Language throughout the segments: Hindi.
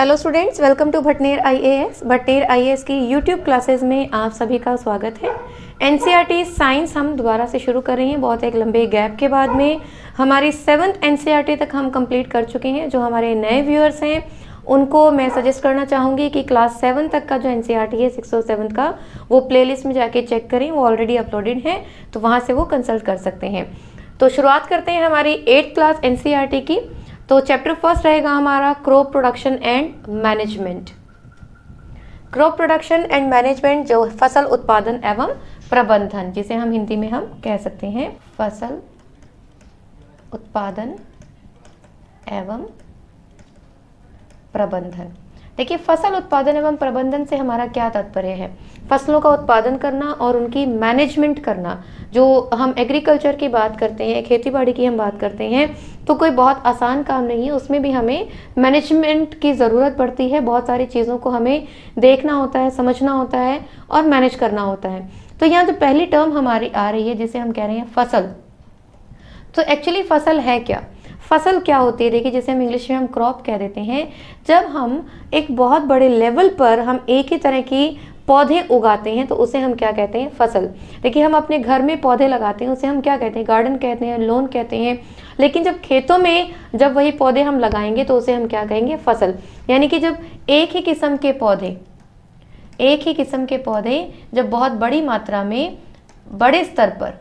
Hello students, welcome to Bhatner IAS. Bhatner IAS की यूट्यूब क्लासेस में आप सभी का स्वागत है। एनसीईआरटी साइंस हम दोबारा से शुरू कर रहे हैं, बहुत एक लंबे गैप के बाद में। हमारी 7th एनसीईआरटी तक हम कंप्लीट कर चुके हैं। जो हमारे नए व्यूअर्स हैं उनको मैं सजेस्ट करना चाहूँगी कि क्लास 7 तक का जो एनसीईआरटी है 6 और 7 का, वो प्लेलिस्ट में जाके चेक करें, वो ऑलरेडी अपलोडेड है, तो वहाँ से वो कंसल्ट कर सकते हैं। तो शुरुआत करते हैं हमारी 8th क्लास एनसीईआरटी की। तो चैप्टर फर्स्ट रहेगा हमारा crop production and management. Crop production and management जो फसल उत्पादन एवं प्रबंधन, जिसे हम हिंदी में हम कह सकते हैं फसल उत्पादन एवं प्रबंधन। देखिए, फसल उत्पादन एवं प्रबंधन से हमारा क्या तात्पर्य है? फसलों का उत्पादन करना और उनकी मैनेजमेंट करना। जो हम एग्रीकल्चर की बात करते हैं, खेती बाड़ी की हम बात करते हैं, तो कोई बहुत आसान काम नहीं है। उसमें भी हमें मैनेजमेंट की ज़रूरत पड़ती है। बहुत सारी चीज़ों को हमें देखना होता है, समझना होता है और मैनेज करना होता है। तो यहाँ जो पहली टर्म हमारी आ रही है जिसे हम कह रहे हैं फसल, तो एक्चुअली फसल है क्या? फसल क्या होती है? देखिए, जैसे हम इंग्लिश में हम क्रॉप कह देते हैं। जब हम एक बहुत बड़े लेवल पर हम एक ही तरह की पौधे उगाते हैं तो उसे हम क्या कहते हैं? फसल। देखिए, हम अपने घर में पौधे लगाते हैं, उसे हम क्या कहते हैं? गार्डन कहते हैं, लॉन कहते हैं। लेकिन जब खेतों में जब वही पौधे हम लगाएंगे तो उसे हम क्या कहेंगे? फसल। यानी कि जब एक ही किस्म के पौधे जब बहुत बड़ी मात्रा में, बड़े स्तर पर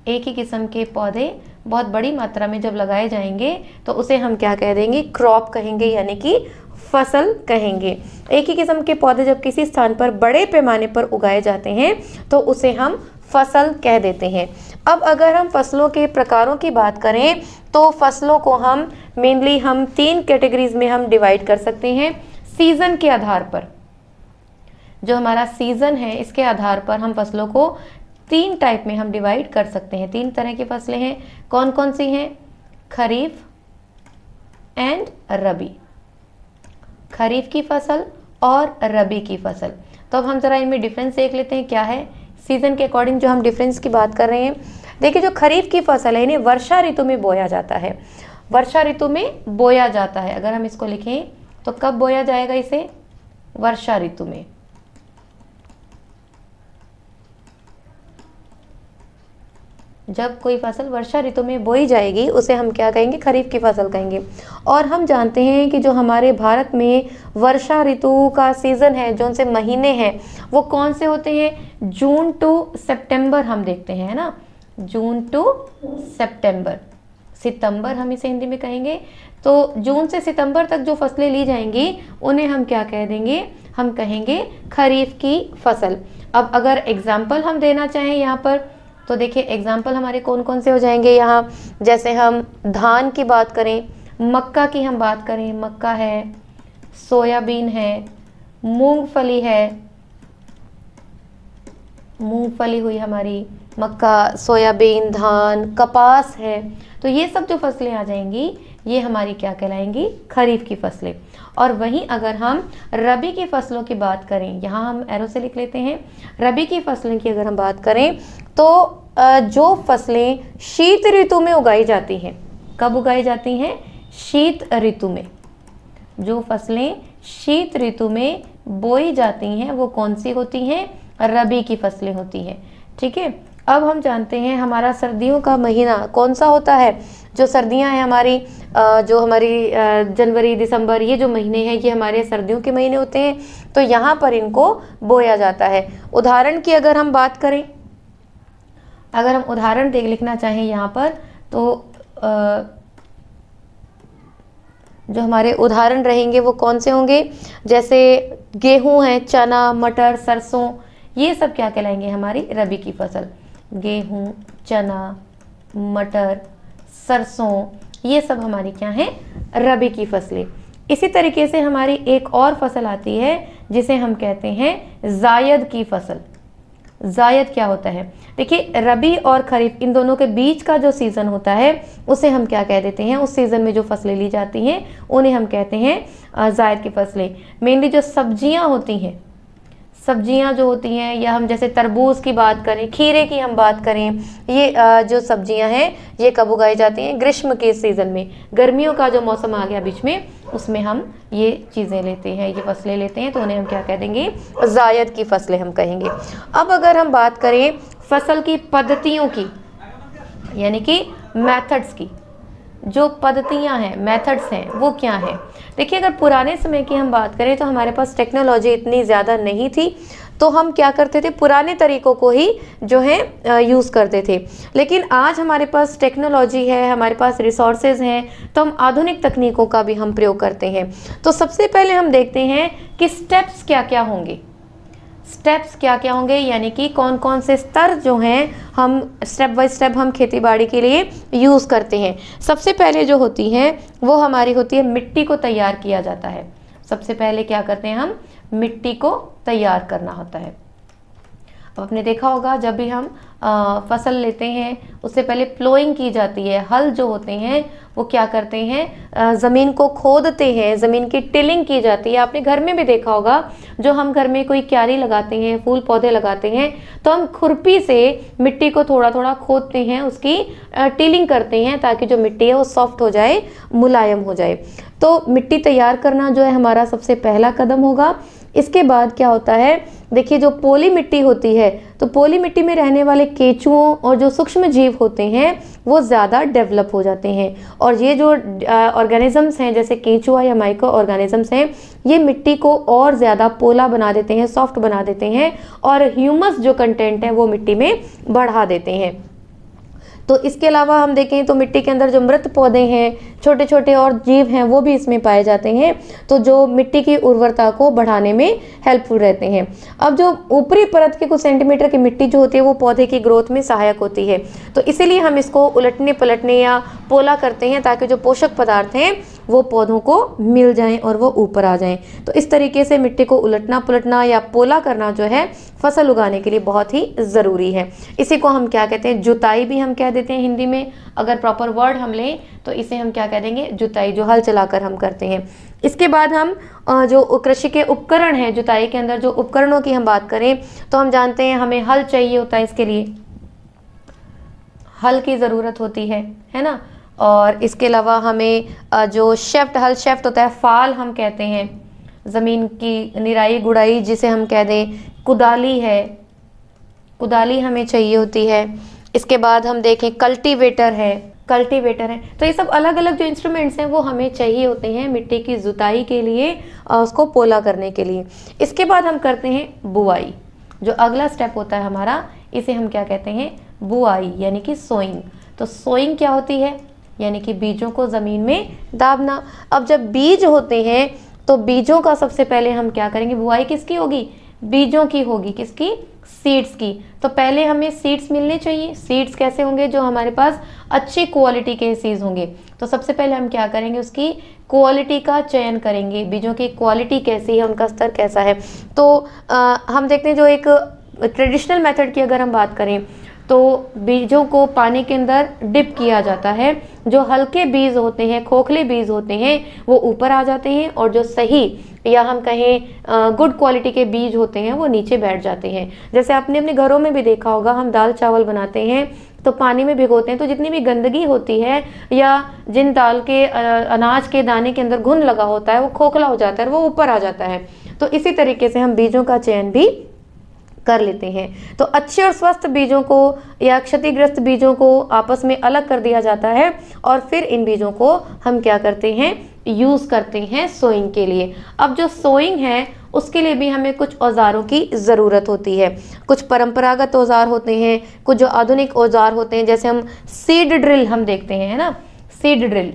एक ही किस्म के पौधे बहुत बड़ी मात्रा में जब लगाए जाएंगे तो उसे हम क्या कह देंगे? क्रॉप कहेंगे, यानी कि फसल कहेंगे। एक ही किस्म के पौधे जब किसी स्थान पर बड़े पैमाने पर उगाए जाते हैं तो उसे हम फसल कह देते हैं। अब अगर हम फसलों के प्रकारों की बात करें तो फसलों को हम मेनली 3 कैटेगरीज में हम डिवाइड कर सकते हैं। सीजन के आधार पर, जो हमारा सीजन है इसके आधार पर हम फसलों को 3 टाइप में हम डिवाइड कर सकते हैं। 3 तरह की फसलें हैं। कौन कौन सी हैं? खरीफ एंड रबी। खरीफ की फसल और रबी की फसल। तो अब हम जरा इनमें डिफरेंस देख लेते हैं क्या है। सीजन के अकॉर्डिंग जो हम डिफरेंस की बात कर रहे हैं, देखिए, जो खरीफ की फसल है इन्हें वर्षा ऋतु में बोया जाता है। वर्षा ऋतु में बोया जाता है। अगर हम इसको लिखें तो कब बोया जाएगा इसे? वर्षा ऋतु में। जब कोई फसल वर्षा ऋतु में बोई जाएगी उसे हम क्या कहेंगे? खरीफ की फसल कहेंगे। और हम जानते हैं कि जो हमारे भारत में वर्षा ऋतु का सीजन है, जो उनसे महीने हैं, वो कौन से होते हैं? जून टू सितंबर हम देखते हैं, है ना। जून टू सितंबर, सितंबर हम इसे हिंदी में कहेंगे। तो जून से सितंबर तक जो फसलें ली जाएंगी उन्हें हम क्या कह देंगे? हम कहेंगे खरीफ की फसल। अब अगर एग्जाम्पल हम देना चाहें यहाँ पर, तो देखिए एग्जाम्पल हमारे कौन कौन से हो जाएंगे यहाँ। जैसे हम धान की बात करें, मक्का की हम बात करें, मक्का है, सोयाबीन है, मूंगफली है, मूंगफली हुई हमारी, मक्का, सोयाबीन, धान, कपास है। तो ये सब जो फसलें आ जाएंगी ये हमारी क्या कहलाएंगी? खरीफ की फसलें। और वहीं अगर हम रबी की फसलों की बात करें, यहाँ हम एरो से लिख लेते हैं। रबी की फसलों की अगर हम बात करें तो जो फसलें शीत ऋतु में उगाई जाती हैं। कब उगाई जाती हैं? शीत ऋतु में। जो फसलें शीत ऋतु में बोई जाती हैं वो कौन सी होती हैं? रबी की फसलें होती हैं। ठीक है। अब हम जानते हैं हमारा सर्दियों का महीना कौन सा होता है। जो सर्दियां हैं हमारी, जो हमारी जनवरी, दिसंबर, ये जो महीने हैं ये हमारे सर्दियों के महीने होते हैं। तो यहाँ पर इनको बोया जाता है। उदाहरण की अगर हम बात करें, अगर हम उदाहरण लिखना चाहें यहाँ पर, तो जो हमारे उदाहरण रहेंगे वो कौन से होंगे? जैसे गेहूं है, चना, मटर, सरसों, ये सब क्या कहलाएंगे? हमारी रबी की फसल। गेहूं, चना, मटर, सरसों, ये सब हमारी क्या है? रबी की फसलें। इसी तरीके से हमारी एक और फसल आती है जिसे हम कहते हैं जायद की फसल। जायद क्या होता है? देखिए, रबी और खरीफ इन दोनों के बीच का जो सीज़न होता है उसे हम क्या कह देते हैं? उस सीज़न में जो फसलें ली जाती हैं उन्हें हम कहते हैं जायद की फसलें। मेनली जो सब्जियां होती हैं, सब्जियां जो होती हैं, या हम जैसे तरबूज की बात करें, खीरे की हम बात करें, ये जो सब्जियां हैं ये कब उगाई जाती हैं? ग्रीष्म के सीज़न में, गर्मियों का जो मौसम आ गया बीच में, उसमें हम ये चीज़ें लेते हैं, ये फसलें लेते हैं, तो उन्हें हम क्या कह देंगे? जायद की फसलें हम कहेंगे। अब अगर हम बात करें फसल की पद्धतियों की, यानी कि मेथड्स की, जो पद्धतियां हैं, मेथड्स हैं, वो क्या हैं? देखिए, अगर पुराने समय की हम बात करें तो हमारे पास टेक्नोलॉजी इतनी ज़्यादा नहीं थी, तो हम क्या करते थे? पुराने तरीकों को ही जो है यूज़ करते थे। लेकिन आज हमारे पास टेक्नोलॉजी है, हमारे पास रिसोर्सेज हैं, तो हम आधुनिक तकनीकों का भी हम प्रयोग करते हैं। तो सबसे पहले हम देखते हैं कि स्टेप्स क्या क्या होंगे, स्टेप्स क्या क्या होंगे, यानी कि कौन कौन से स्तर जो हैं हम स्टेप बाय स्टेप हम खेती बाड़ी के लिए यूज़ करते हैं। सबसे पहले जो होती हैं वो हमारी होती है, मिट्टी को तैयार किया जाता है। सबसे पहले क्या करते हैं? हम मिट्टी को तैयार करना होता है। अब आपने देखा होगा, जब भी हम फसल लेते हैं उससे पहले प्लोइंग की जाती है। हल जो होते हैं वो क्या करते हैं? ज़मीन को खोदते हैं, ज़मीन की टिलिंग की जाती है। आपने घर में भी देखा होगा, जो हम घर में कोई क्यारी लगाते हैं, फूल पौधे लगाते हैं, तो हम खुरपी से मिट्टी को थोड़ा थोड़ा खोदते हैं, उसकी टिलिंग करते हैं, ताकि जो मिट्टी है वो सॉफ्ट हो जाए, मुलायम हो जाए। तो मिट्टी तैयार करना जो है हमारा सबसे पहला कदम होगा। इसके बाद क्या होता है? देखिए, जो पोली मिट्टी होती है, तो पोली मिट्टी में रहने वाले केंचुओं और जो सूक्ष्म जीव होते हैं वो ज़्यादा डेवलप हो जाते हैं, और ये जो ऑर्गेनिजम्स हैं, जैसे केंचुआ या माइक्रो ऑर्गेनिजम्स हैं, ये मिट्टी को और ज़्यादा पोला बना देते हैं, सॉफ्ट बना देते हैं, और ह्यूमस जो कंटेंट है वो मिट्टी में बढ़ा देते हैं। तो इसके अलावा हम देखें तो मिट्टी के अंदर जो मृत पौधे हैं, छोटे छोटे और जीव हैं, वो भी इसमें पाए जाते हैं, तो जो मिट्टी की उर्वरता को बढ़ाने में हेल्पफुल रहते हैं। अब जो ऊपरी परत के कुछ सेंटीमीटर की मिट्टी जो होती है वो पौधे की ग्रोथ में सहायक होती है, तो इसीलिए हम इसको उलटने पलटने या पोला करते हैं, ताकि जो पोषक पदार्थ हैं वो पौधों को मिल जाएं और वो ऊपर आ जाएं। तो इस तरीके से मिट्टी को उलटना पलटना या पोला करना जो है फसल उगाने के लिए बहुत ही ज़रूरी है। इसी को हम क्या कहते हैं? जुताई भी हम कह देते हैं हिंदी में। अगर प्रॉपर वर्ड हम लें तो इसे हम क्या कह देंगे? जुताई, जो हल चलाकर हम करते हैं। इसके बाद हम जो कृषि के उपकरण हैं, जुताई के अंदर जो उपकरणों की हम बात करें तो हम जानते हैं हमें हल चाहिए होता है, इसके लिए हल की ज़रूरत होती है ना। और इसके अलावा हमें जो शेफ्ट, हल शेफ्ट होता है, फाल हम कहते हैं, ज़मीन की निराई गुड़ाई जिसे हम कह दें, कुदाली है, कुदाली हमें चाहिए होती है। इसके बाद हम देखें कल्टीवेटर है, कल्टीवेटर है। तो ये सब अलग अलग जो इंस्ट्रूमेंट्स हैं वो हमें चाहिए होते हैं मिट्टी की जुताई के लिए, उसको पोला करने के लिए। इसके बाद हम करते हैं बुआई। जो अगला स्टेप होता है हमारा, इसे हम क्या कहते हैं? बुआई, यानी कि सोइंग। तो सोइंग क्या होती है? यानी कि बीजों को ज़मीन में दाबना। अब जब बीज होते हैं तो बीजों का सबसे पहले हम क्या करेंगे? बुआई किसकी होगी? बीजों की होगी। किसकी? सीड्स की। तो पहले हमें सीड्स मिलने चाहिए। सीड्स कैसे होंगे? जो हमारे पास अच्छी क्वालिटी के सीड्स होंगे। तो सबसे पहले हम क्या करेंगे? उसकी क्वालिटी का चयन करेंगे। बीजों की क्वालिटी कैसी है, उनका स्तर कैसा है। तो हम देखते हैं, जो एक ट्रेडिशनल मेथड की अगर हम बात करें तो बीजों को पानी के अंदर डिप किया जाता है। जो हल्के बीज होते हैं, खोखले बीज होते हैं, वो ऊपर आ जाते हैं, और जो सही या हम कहें गुड क्वालिटी के बीज होते हैं वो नीचे बैठ जाते हैं। जैसे आपने अपने घरों में भी देखा होगा, हम दाल चावल बनाते हैं तो पानी में भिगोते हैं, तो जितनी भी गंदगी होती है या जिन दाल के अनाज के दाने के अंदर घुन लगा होता है वो खोखला हो जाता है, वो ऊपर आ जाता है। तो इसी तरीके से हम बीजों का चयन भी कर लेते हैं। तो अच्छे और स्वस्थ बीजों को या क्षतिग्रस्त बीजों को आपस में अलग कर दिया जाता है, और फिर इन बीजों को हम क्या करते हैं? यूज़ करते हैं सोइंग के लिए। अब जो सोइंग है उसके लिए भी हमें कुछ औजारों की ज़रूरत होती है। कुछ परंपरागत औजार होते हैं, कुछ जो आधुनिक औजार होते हैं, जैसे हम सीड ड्रिल हम देखते हैं, है ना। सीड ड्रिल,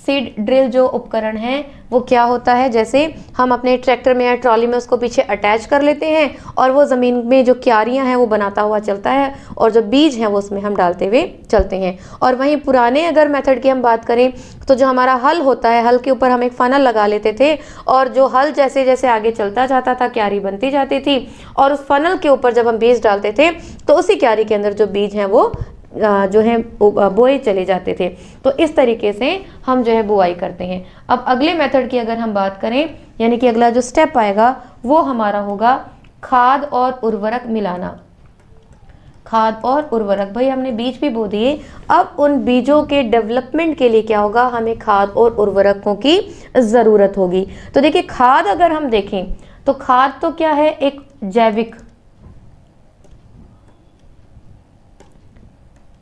सीड ड्रिल जो उपकरण है वो क्या होता है? जैसे हम अपने ट्रैक्टर में या ट्रॉली में उसको पीछे अटैच कर लेते हैं, और वो ज़मीन में जो क्यारियां हैं वो बनाता हुआ चलता है, और जो बीज हैं वो उसमें हम डालते हुए चलते हैं। और वहीं पुराने अगर मेथड की हम बात करें तो जो हमारा हल होता है, हल के ऊपर हम एक फनल लगा लेते थे, और जो हल जैसे जैसे आगे चलता जाता था क्यारी बनती जाती थी, और उस फनल के ऊपर जब हम बीज डालते थे तो उसी क्यारी के अंदर जो बीज हैं वो जो है बोए चले जाते थे। तो इस तरीके से हम जो है बुआई करते हैं। अब अगले मेथड की अगर हम बात करें, यानी कि अगला जो स्टेप आएगा वो हमारा होगा खाद और उर्वरक मिलाना। खाद और उर्वरक, भाई हमने बीज भी बो दिए, अब उन बीजों के डेवलपमेंट के लिए क्या होगा, हमें खाद और उर्वरकों की ज़रूरत होगी। तो देखिए खाद अगर हम देखें तो खाद तो क्या है, एक जैविक,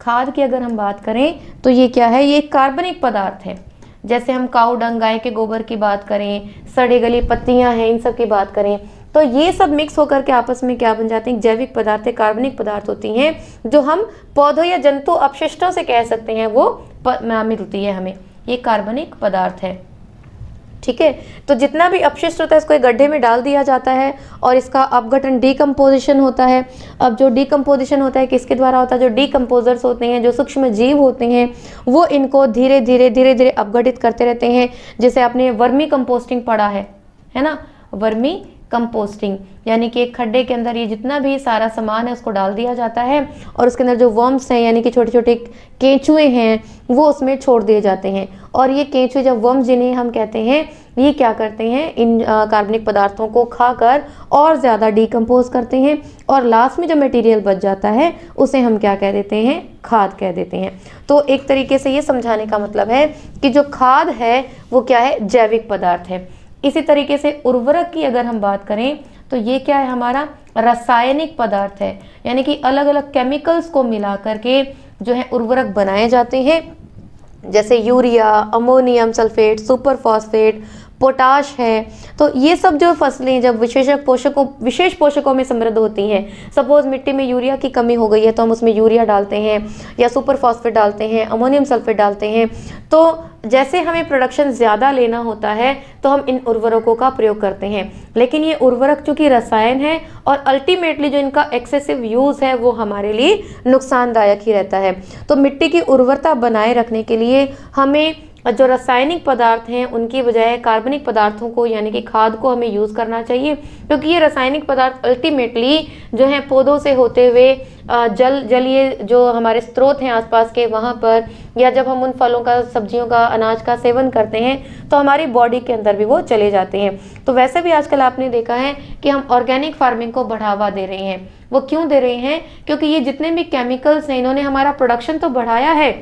खाद की अगर हम बात करें तो ये क्या है, ये कार्बनिक पदार्थ है। जैसे हम काऊ डंग, गाय के गोबर की बात करें, सड़ी गली पत्तियां हैं, इन सब की बात करें, तो ये सब मिक्स होकर के आपस में क्या बन जाते हैं, जैविक पदार्थ, कार्बनिक पदार्थ होती हैं, जो हम पौधों या जंतु अपशिष्टों से कह सकते हैं वो मिलती है हमें, ये कार्बनिक पदार्थ है। ठीक है, तो जितना भी अपशिष्ट होता है इसको एक गड्ढे में डाल दिया जाता है और इसका अपघटन, डीकम्पोजिशन होता है। अब जो डीकम्पोजिशन होता है किसके द्वारा होता है, जो डीकम्पोजर्स होते हैं, जो सूक्ष्म जीव होते हैं, वो इनको धीरे धीरे अपघटित करते रहते हैं। जैसे आपने वर्मी कंपोस्टिंग पढ़ा है ना, वर्मी कंपोस्टिंग, यानी कि एक खड्डे के अंदर ये जितना भी सारा सामान है उसको डाल दिया जाता है और उसके अंदर जो वर्म्स हैं, यानी कि छोटे छोटे केंचुए हैं, वो उसमें छोड़ दिए जाते हैं। और ये केंचुए, जब वर्म्स जिन्हें हम कहते हैं, ये क्या करते हैं, इन कार्बनिक पदार्थों को खाकर और ज़्यादा डीकम्पोज करते हैं और लास्ट में जो मटेरियल बच जाता है उसे हम क्या कह देते हैं, खाद कह देते हैं। तो एक तरीके से ये समझाने का मतलब है कि जो खाद है वो क्या है, जैविक पदार्थ है। इसी तरीके से उर्वरक की अगर हम बात करें तो ये क्या है, हमारा रासायनिक पदार्थ है, यानी कि अलग अलग केमिकल्स को मिला करके जो है उर्वरक बनाए जाते हैं। जैसे urea, ammonium sulphate, super phosphate, potash है। तो ये सब जो फसलें जब विशेष पोषकों में समृद्ध होती हैं, सपोज मिट्टी में यूरिया की कमी हो गई है तो हम उसमें यूरिया डालते हैं या सुपर फॉस्फेट डालते हैं, अमोनियम सल्फेट डालते हैं। तो जैसे हमें प्रोडक्शन ज़्यादा लेना होता है तो हम इन उर्वरकों का प्रयोग करते हैं, लेकिन ये उर्वरक चूँकि रसायन है और अल्टीमेटली जो इनका एक्सेसिव यूज़ है वो हमारे लिए नुकसानदायक ही रहता है। तो मिट्टी की उर्वरता बनाए रखने के लिए हमें जो रासायनिक पदार्थ हैं उनकी बजाय कार्बनिक पदार्थों को, यानी कि खाद को हमें यूज़ करना चाहिए, क्योंकि ये रासायनिक पदार्थ अल्टीमेटली जो है पौधों से होते हुए जलीय जो हमारे स्रोत हैं आसपास के, वहाँ पर, या जब हम उन फलों का, सब्जियों का, अनाज का सेवन करते हैं तो हमारी बॉडी के अंदर भी वो चले जाते हैं। तो वैसे भी आजकल आपने देखा है कि हम ऑर्गेनिक फार्मिंग को बढ़ावा दे रहे हैं। वो क्यों दे रहे हैं, क्योंकि ये जितने भी केमिकल्स हैं इन्होंने हमारा प्रोडक्शन तो बढ़ाया है,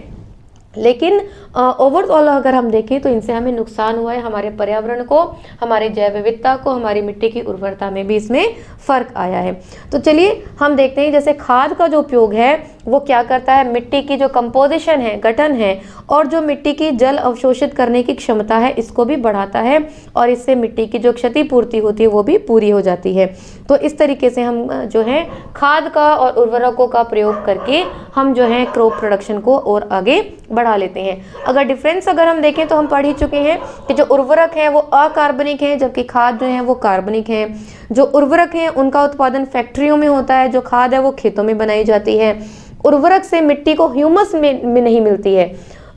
लेकिन ओवरऑल अगर हम देखें तो इनसे हमें नुकसान हुआ है, हमारे पर्यावरण को, हमारे जैव विविधता को, हमारी मिट्टी की उर्वरता में भी इसमें फ़र्क आया है। तो चलिए हम देखते हैं, जैसे खाद का जो उपयोग है वो क्या करता है, मिट्टी की जो कंपोजिशन है, गठन है, और जो मिट्टी की जल अवशोषित करने की क्षमता है इसको भी बढ़ाता है और इससे मिट्टी की जो क्षतिपूर्ति होती है वो भी पूरी हो जाती है। तो इस तरीके से हम जो है खाद का और उर्वरकों का प्रयोग करके हम जो है क्रॉप प्रोडक्शन को और आगे बढ़ा लेते हैं। अगर डिफरेंस अगर हम देखें तो हम पढ़ ही चुके हैं कि जो उर्वरक है वो अकार्बनिक है, जबकि खाद जो है वो कार्बनिक है। जो उर्वरक है उनका उत्पादन फैक्ट्रियों में होता है, जो खाद है वो खेतों में बनाई जाती है। उर्वरक से मिट्टी को ह्यूमस में नहीं मिलती है,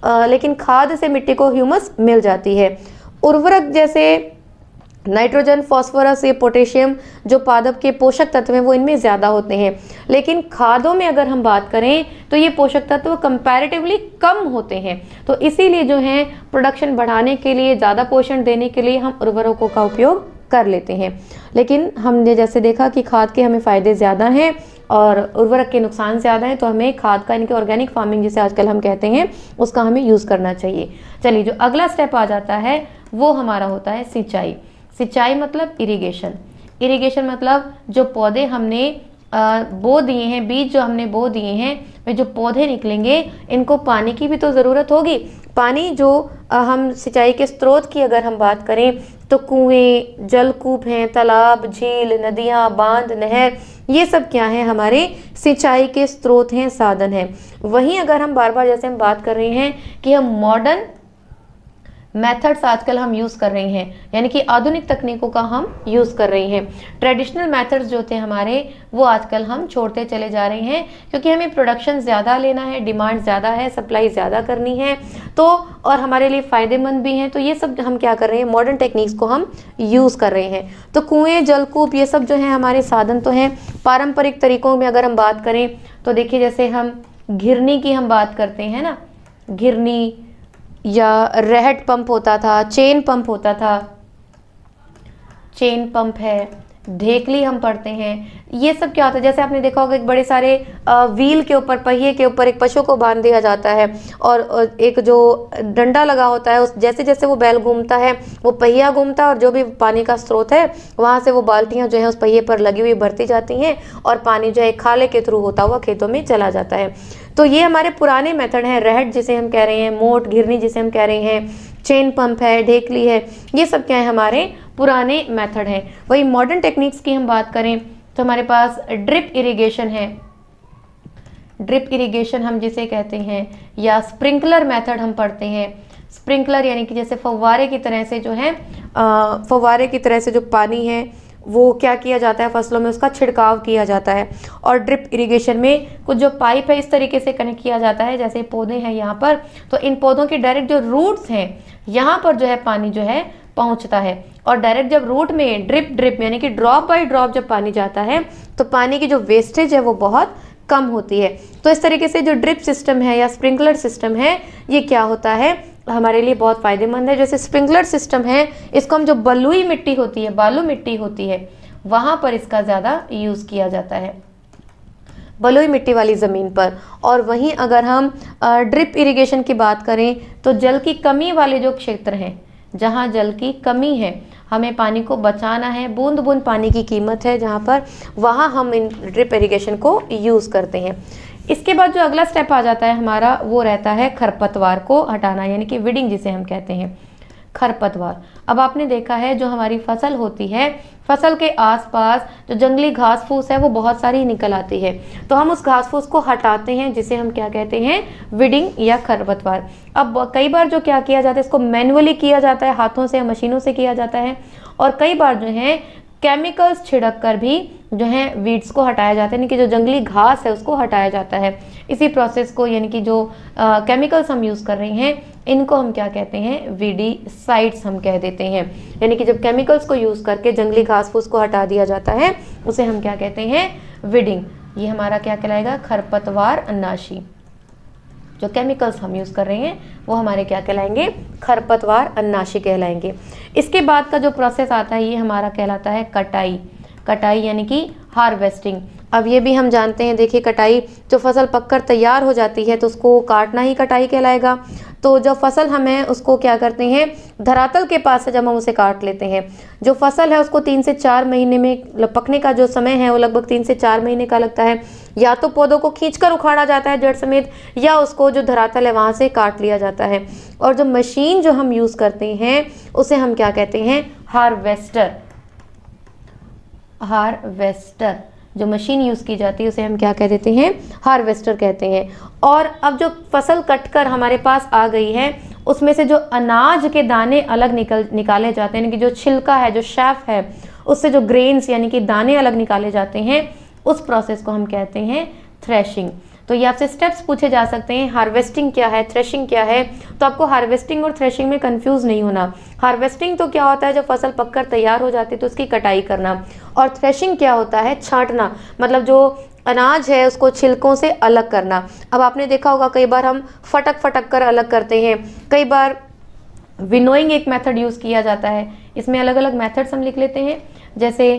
लेकिन खाद से मिट्टी को ह्यूमस मिल जाती है। उर्वरक जैसे नाइट्रोजन, फास्फोरस, ये पोटेशियम जो पादप के पोषक तत्व हैं वो इनमें ज़्यादा होते हैं, लेकिन खादों में अगर हम बात करें तो ये पोषक तत्व कंपैरेटिवली कम होते हैं। तो इसीलिए जो है प्रोडक्शन बढ़ाने के लिए, ज़्यादा पोषण देने के लिए हम उर्वरकों का उपयोग कर लेते हैं। लेकिन हमने जैसे देखा कि खाद के हमें फ़ायदे ज़्यादा हैं और उर्वरक के नुकसान ज़्यादा हैं, तो हमें खाद का, इनके ऑर्गेनिक फार्मिंग जिसे आजकल हम कहते हैं, उसका हमें यूज़ करना चाहिए। चलिए, जो अगला स्टेप आ जाता है वो हमारा होता है सिंचाई। सिंचाई मतलब इरिगेशन। इरिगेशन मतलब जो पौधे हमने बो दिए हैं, बीज जो हमने बो दिए हैं, वे जो पौधे निकलेंगे इनको पानी की भी तो ज़रूरत होगी। पानी जो हम सिंचाई के स्रोत की अगर हम बात करें तो कुएं, जलकूप हैं, तालाब, झील, नदियाँ, बांध, नहर, ये सब क्या है, हमारे सिंचाई के स्रोत हैं, साधन हैं। वहीं अगर हम बार बार जैसे हम बात कर रहे हैं कि हम मॉडर्न मेथड्स आजकल हम यूज़ कर रहे हैं, यानी कि आधुनिक तकनीकों का हम यूज़ कर रहे हैं। ट्रेडिशनल मेथड्स जो थे हमारे वो आजकल हम छोड़ते चले जा रहे हैं, क्योंकि हमें प्रोडक्शन ज़्यादा लेना है, डिमांड ज़्यादा है, सप्लाई ज़्यादा करनी है, तो और हमारे लिए फ़ायदेमंद भी हैं। तो ये सब हम क्या कर रहे हैं, मॉडर्न टेक्निक्स को हम यूज़ कर रहे हैं। तो कुएँ, जलकूप, ये सब जो है हमारे साधन तो हैं। पारंपरिक तरीकों में अगर हम बात करें तो देखिए, जैसे हम घिरनी की हम बात करते हैं ना, घिरनी या रहट पंप होता था, चेन पंप होता था, चेन पंप है, ढेकली हम पढ़ते हैं। ये सब क्या होता है, जैसे आपने देखा होगा एक बड़े सारे व्हील के ऊपर, पहिए के ऊपर एक पशु को बांध दिया जाता है और एक जो डंडा लगा होता है, उस जैसे जैसे वो बैल घूमता है वो पहिया घूमता है और जो भी पानी का स्रोत है वहाँ से वो बाल्टियाँ जो है उस पहिए पर लगी हुई भरती जाती हैं और पानी जो है खाले के थ्रू होता हुआ खेतों में चला जाता है। तो ये हमारे पुराने मेथड हैं, रहट जिसे हम कह रहे हैं, मोट, घिरनी जिसे हम कह रहे हैं, चेन पंप है, ढेकली है, ये सब क्या है हमारे पुराने मेथड हैं। वही मॉडर्न टेक्निक्स की हम बात करें तो हमारे पास ड्रिप इरिगेशन है, ड्रिप इरिगेशन हम जिसे कहते हैं, या स्प्रिंकलर मेथड हम पढ़ते हैं। स्प्रिंकलर यानी कि जैसे फव्वारे की तरह से जो है, फव्वारे की तरह से जो पानी है वो क्या किया जाता है फसलों में, उसका छिड़काव किया जाता है। और ड्रिप इरिगेशन में कुछ जो पाइप है इस तरीके से कनेक्ट किया जाता है, जैसे पौधे हैं यहाँ पर, तो इन पौधों के डायरेक्ट जो रूट्स हैं यहाँ पर जो है पानी जो है पहुँचता है और डायरेक्ट जब रूट में ड्रिप यानी कि ड्रॉप बाय ड्रॉप जब पानी जाता है तो पानी की जो वेस्टेज है वो बहुत कम होती है। तो इस तरीके से जो ड्रिप सिस्टम है या स्प्रिंकलर सिस्टम है ये क्या होता है हमारे लिए बहुत फ़ायदेमंद है। जैसे स्प्रिंकलर सिस्टम है इसको हम जो बलुई मिट्टी होती है, बालू मिट्टी होती है, वहाँ पर इसका ज़्यादा यूज़ किया जाता है, बलुई मिट्टी वाली ज़मीन पर। और वहीं अगर हम ड्रिप इरिगेशन की बात करें तो जल की कमी वाले जो क्षेत्र हैं, जहाँ जल की कमी है, हमें पानी को बचाना है, बूंद बूंद पानी की कीमत है जहाँ पर, वहाँ हम इन ड्रिप इरिगेशन को यूज़ करते हैं। इसके बाद जो अगला स्टेप आ जाता है हमारा वो रहता है खरपतवार को हटाना, यानी कि वीडिंग जिसे हम कहते हैं, खरपतवार। अब आपने देखा है जो हमारी फसल होती है, फसल के आसपास जो जंगली घास फूस है वो बहुत सारी निकल आती है, तो हम उस घास फूस को हटाते हैं जिसे हम क्या कहते हैं, वीडिंग या खरपतवार। अब कई बार जो क्या किया जाता है इसको मैनुअली किया जाता है, हाथों से या मशीनों से किया जाता है, और कई बार जो है केमिकल्स छिड़क कर भी जो है वीड्स को हटाया जाता है, यानी कि जो जंगली घास है उसको हटाया जाता है। इसी प्रोसेस को यानी कि जो केमिकल्स हम यूज़ कर रहे हैं इनको हम क्या कहते हैं, वीडीसाइड्स हम कह देते हैं। यानी कि जब केमिकल्स को यूज़ करके जंगली घास फूस को हटा दिया जाता है उसे हम क्या कहते हैं, वीडिंग। ये हमारा क्या कहलाएगा, खरपतवार नाशी। जो केमिकल्स हम यूज़ कर रहे हैं वो हमारे क्या कहलाएंगे, खरपतवार नाशी कहलाएंगे। इसके बाद का जो प्रोसेस आता है ये हमारा कहलाता है कटाई। कटाई यानी कि हार्वेस्टिंग। अब ये भी हम जानते हैं, देखिए कटाई, जो फसल पककर तैयार हो जाती है तो उसको काटना ही कटाई कहलाएगा। तो जो फसल हम है उसको क्या करते हैं, धरातल के पास से जब हम उसे काट लेते हैं, जो फसल है उसको 3 से 4 महीने में पकने का जो समय है वो लगभग 3 से 4 महीने का लगता है। या तो पौधों को खींचकर उखाड़ा जाता है जड़ समेत, या उसको जो धरातल है वहाँ से काट लिया जाता है। और जो मशीन जो हम यूज़ करते हैं उसे हम क्या कहते हैं, हार्वेस्टर। हार्वेस्टर, जो मशीन यूज़ की जाती है उसे हम क्या कह देते हैं, हार्वेस्टर कहते हैं। और अब जो फसल कटकर हमारे पास आ गई है उसमें से जो अनाज के दाने अलग निकाले जाते हैं, यानी कि जो छिलका है, जो शैफ है, उससे जो ग्रेन्स यानी कि दाने अलग निकाले जाते हैं, उस प्रोसेस को हम कहते हैं थ्रेशिंग। तो ये आपसे स्टेप्स पूछे जा सकते हैं, हार्वेस्टिंग क्या है, थ्रेशिंग क्या है, तो आपको हार्वेस्टिंग और थ्रेशिंग में कंफ्यूज नहीं होना। हार्वेस्टिंग तो क्या होता है, जब फसल पककर तैयार हो जाती है तो उसकी कटाई करना, और थ्रेशिंग क्या होता है, छांटना, मतलब जो अनाज है उसको छिलकों से अलग करना। अब आपने देखा होगा कई बार हम फटक फटक कर अलग करते हैं, कई बार विनोइंग एक मेथड यूज़ किया जाता है। इसमें अलग अलग मेथड्स हम लिख लेते हैं, जैसे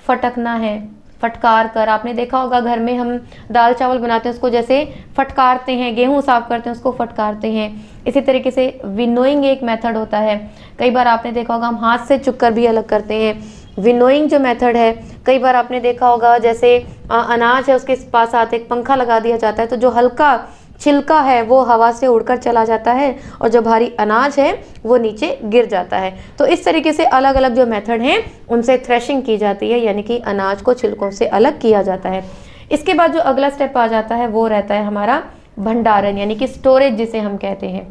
फटकना है, फटकार कर। आपने देखा होगा घर में हम दाल चावल बनाते हैं उसको जैसे फटकारते हैं, गेहूं साफ करते हैं उसको फटकारते हैं। इसी तरीके से विनोइंग एक मेथड होता है। कई बार आपने देखा होगा हम हाथ से चुककर भी अलग करते हैं। विनोइंग जो मेथड है, कई बार आपने देखा होगा जैसे अनाज है उसके पास आते एक पंखा लगा दिया जाता है, तो जो हल्का छिलका है वो हवा से उड़कर चला जाता है और जो भारी अनाज है वो नीचे गिर जाता है। तो इस तरीके से अलग अलग जो मेथड हैं उनसे थ्रेशिंग की जाती है, यानी कि अनाज को छिलकों से अलग किया जाता है। इसके बाद जो अगला स्टेप आ जाता है वो रहता है हमारा भंडारण, यानी कि स्टोरेज जिसे हम कहते हैं।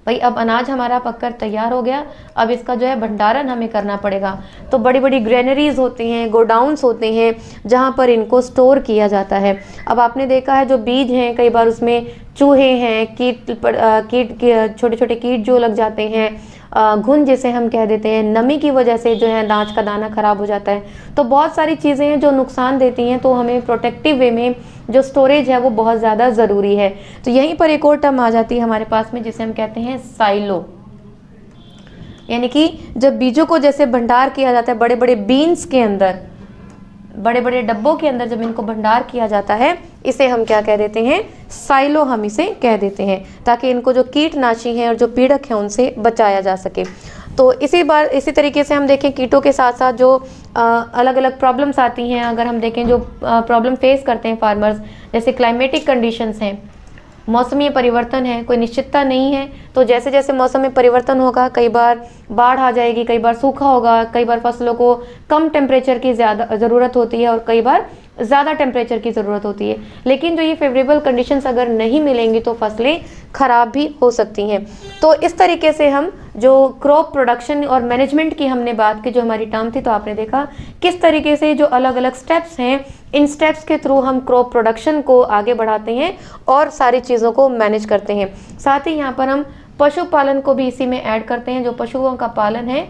भाई अब अनाज हमारा पककर तैयार हो गया, अब इसका जो है भंडारण हमें करना पड़ेगा। तो बड़ी बड़ी ग्रेनरीज होती हैं, गोडाउन्स होते हैं जहाँ पर इनको स्टोर किया जाता है। अब आपने देखा है जो बीज हैं कई बार उसमें चूहे हैं, कीट छोटे छोटे कीट जो लग जाते हैं, घुन जिसे हम कह देते हैं, नमी की वजह से जो है अनाज का दाना खराब हो जाता है। तो बहुत सारी चीज़ें हैं जो नुकसान देती हैं, तो हमें प्रोटेक्टिव वे में जो स्टोरेज है वो बहुत ज़्यादा ज़रूरी है। तो यहीं पर एक और टर्म आ जाती है हमारे पास में जिसे हम कहते हैं साइलो, यानी कि जब बीजों को जैसे भंडार किया जाता है बड़े बड़े बीन्स के अंदर, बड़े बड़े डब्बों के अंदर जब इनको भंडार किया जाता है, इसे हम क्या कह देते हैं, साइलो हम इसे कह देते हैं, ताकि इनको जो कीटनाशी हैं और जो पीड़क हैं उनसे बचाया जा सके। तो इसी तरीके से हम देखें कीटों के साथ साथ जो अलग अलग प्रॉब्लम्स आती हैं, अगर हम देखें जो प्रॉब्लम फेस करते हैं फार्मर्स, जैसे क्लाइमेटिक कंडीशंस हैं, मौसमी परिवर्तन है, कोई निश्चितता नहीं है। तो जैसे जैसे मौसम में परिवर्तन होगा, कई बार बाढ़ आ जाएगी, कई बार सूखा होगा, कई बार फसलों को कम टेम्परेचर की ज़्यादा ज़रूरत होती है और कई बार ज़्यादा टेम्परेचर की ज़रूरत होती है। लेकिन जो ये फेवरेबल कंडीशंस अगर नहीं मिलेंगी तो फसलें ख़राब भी हो सकती हैं। तो इस तरीके से हम जो क्रॉप प्रोडक्शन और मैनेजमेंट की हमने बात की, जो हमारी टर्म थी, तो आपने देखा किस तरीके से जो अलग अलग स्टेप्स हैं, इन स्टेप्स के थ्रू हम क्रॉप प्रोडक्शन को आगे बढ़ाते हैं और सारी चीज़ों को मैनेज करते हैं। साथ ही यहाँ पर हम पशुपालन को भी इसी में ऐड करते हैं, जो पशुओं का पालन है।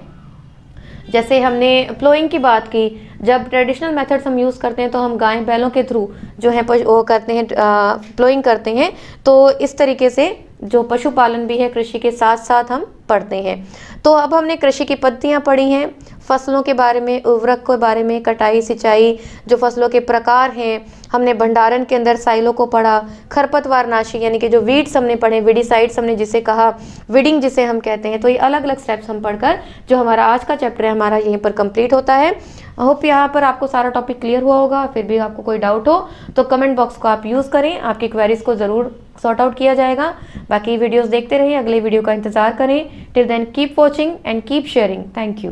जैसे हमने प्लोइंग की बात की, जब ट्रेडिशनल मेथड्स हम यूज़ करते हैं तो हम गाय बैलों के थ्रू जो है वो करते हैं, प्लोइंग करते हैं। तो इस तरीके से जो पशुपालन भी है कृषि के साथ साथ हम पढ़ते हैं। तो अब हमने कृषि की पद्धतियाँ पढ़ी हैं, फसलों के बारे में, उर्वरक के बारे में, कटाई, सिंचाई, जो फसलों के प्रकार हैं, हमने भंडारण के अंदर साइलो को पढ़ा, खरपतवार नाशी यानी कि जो वीड्स हमने पढ़े, विडिसाइड्स हमने जिसे कहा, विडिंग जिसे हम कहते हैं। तो ये अलग अलग स्टेप्स हम पढ़कर जो हमारा आज का चैप्टर है हमारा यहीं पर कंप्लीट होता है। होप यहाँ पर आपको सारा टॉपिक क्लियर हुआ होगा। फिर भी आपको कोई डाउट हो तो कमेंट बॉक्स को आप यूज़ करें, आपकी क्वेरीज को ज़रूर सॉर्ट आउट किया जाएगा। बाकी वीडियोस देखते रहिए, अगले वीडियो का इंतजार करें। Till then keep watching and keep sharing. Thank you.